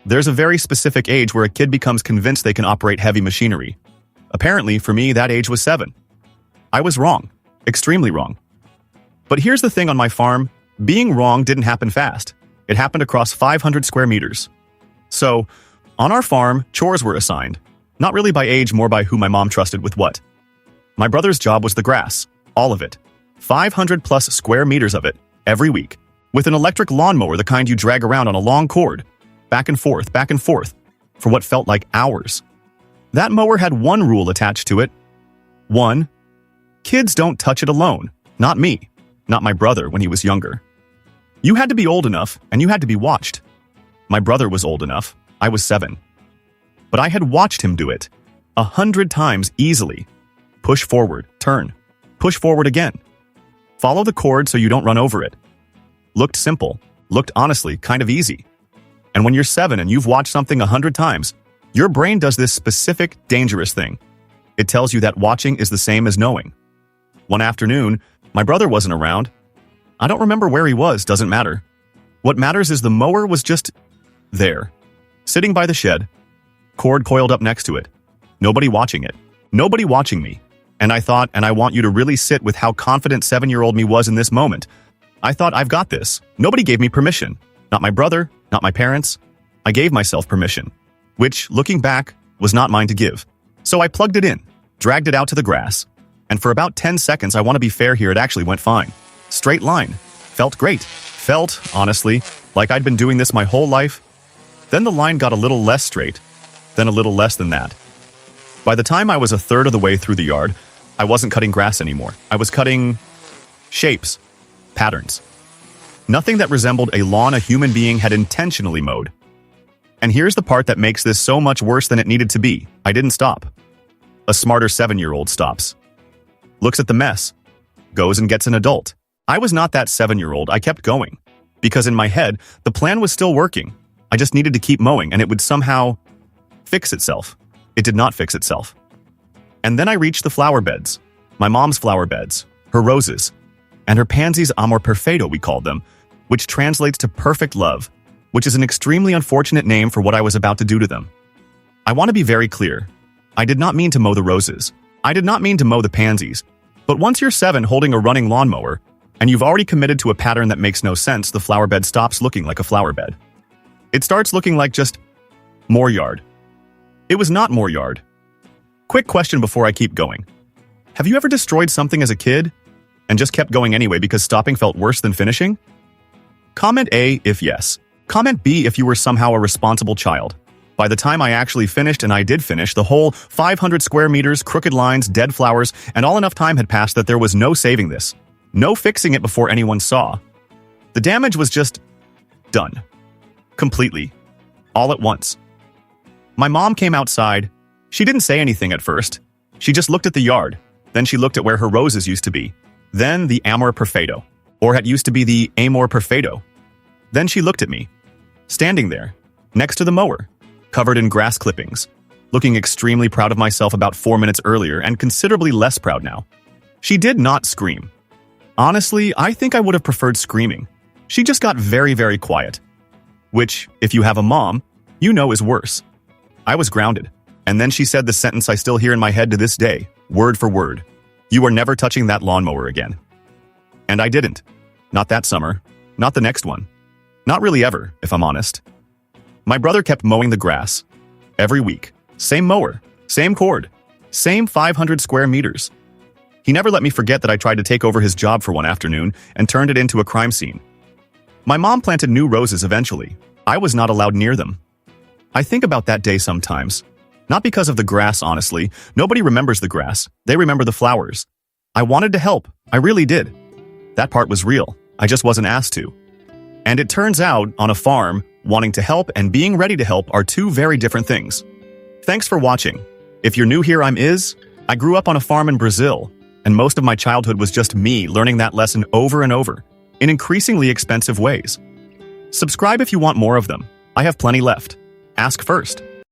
There's a very specific age where a kid becomes convinced they can operate heavy machinery. Apparently, for me, that age was 7. I was wrong. Extremely wrong. But here's the thing on my farm, being wrong didn't happen fast. It happened across 500 square meters. So, on our farm, chores were assigned. Not really by age, more by who my mom trusted with what. My brother's job was the grass. All of it. 500 plus square meters of it, every week. With an electric lawnmower, the kind you drag around on a long cord. Back and forth, for what felt like hours. That mower had one rule attached to it. 1. Kids don't touch it alone. Not me. Not my brother when he was younger. You had to be old enough, and you had to be watched. My brother was old enough. I was 7. But I had watched him do it. 100 times easily. Push forward, turn. Push forward again. Follow the cord so you don't run over it. Looked simple. Looked honestly kind of easy. And when you're 7 and you've watched something 100 times, your brain does this specific, dangerous thing. It tells you that watching is the same as knowing. One afternoon, my brother wasn't around. I don't remember where he was, doesn't matter. What matters is the mower was just there, sitting by the shed, cord coiled up next to it. Nobody watching it. Nobody watching me. And I thought, and I want you to really sit with how confident 7-year-old me was in this moment. I thought, I've got this. Nobody gave me permission. Not my brother, not my parents. I gave myself permission, which, looking back, was not mine to give. So I plugged it in, dragged it out to the grass, and for about 10 seconds, I want to be fair here, it actually went fine. Straight line. Felt great. Felt, honestly, like I'd been doing this my whole life. Then the line got a little less straight, then a little less than that. By the time I was a third of the way through the yard, I wasn't cutting grass anymore. I was cutting shapes, patterns. Nothing that resembled a lawn a human being had intentionally mowed. And here's the part that makes this so much worse than it needed to be. I didn't stop. A smarter 7-year-old stops. Looks at the mess. Goes and gets an adult. I was not that 7-year-old. I kept going. Because in my head, the plan was still working. I just needed to keep mowing and it would somehow fix itself. It did not fix itself. And then I reached the flower beds. My mom's flower beds. Her roses. And her pansies amor perfecto, we called them, which translates to perfect love, which is an extremely unfortunate name for what I was about to do to them. I want to be very clear. I did not mean to mow the roses. I did not mean to mow the pansies. But once you're 7 holding a running lawnmower, and you've already committed to a pattern that makes no sense, the flower bed stops looking like a flower bed. It starts looking like just more yard. It was not more yard. Quick question before I keep going. Have you ever destroyed something as a kid and just kept going anyway because stopping felt worse than finishing? Comment A if yes. Comment B if you were somehow a responsible child. By the time I actually finished, and I did finish, the whole 500 square meters, crooked lines, dead flowers, and all enough time had passed that there was no saving this. No fixing it before anyone saw. The damage was just done. Completely. All at once. My mom came outside. She didn't say anything at first. She just looked at the yard. Then she looked at where her roses used to be. Then the amor perfecto. Or had used to be the amor perfecto. Then she looked at me. Standing there. Next to the mower. Covered in grass clippings. Looking extremely proud of myself about 4 minutes earlier and considerably less proud now. She did not scream. Honestly, I think I would have preferred screaming. She just got very, very quiet. Which, if you have a mom, you know is worse. I was grounded. And then she said the sentence I still hear in my head to this day, word for word. You are never touching that lawnmower again. And I didn't. Not that summer. Not the next one. Not really ever, if I'm honest. My brother kept mowing the grass. Every week. Same mower. Same cord. Same 500 square meters. He never let me forget that I tried to take over his job for one afternoon and turned it into a crime scene. My mom planted new roses eventually. I was not allowed near them. I think about that day sometimes. Not because of the grass, honestly. Nobody remembers the grass. They remember the flowers. I wanted to help. I really did. That part was real. I just wasn't asked to. And it turns out, on a farm, wanting to help and being ready to help are two very different things. Thanks for watching. If you're new here, I'm Iz. I grew up on a farm in Brazil, and most of my childhood was just me learning that lesson over and over, in increasingly expensive ways. Subscribe if you want more of them. I have plenty left. Ask first.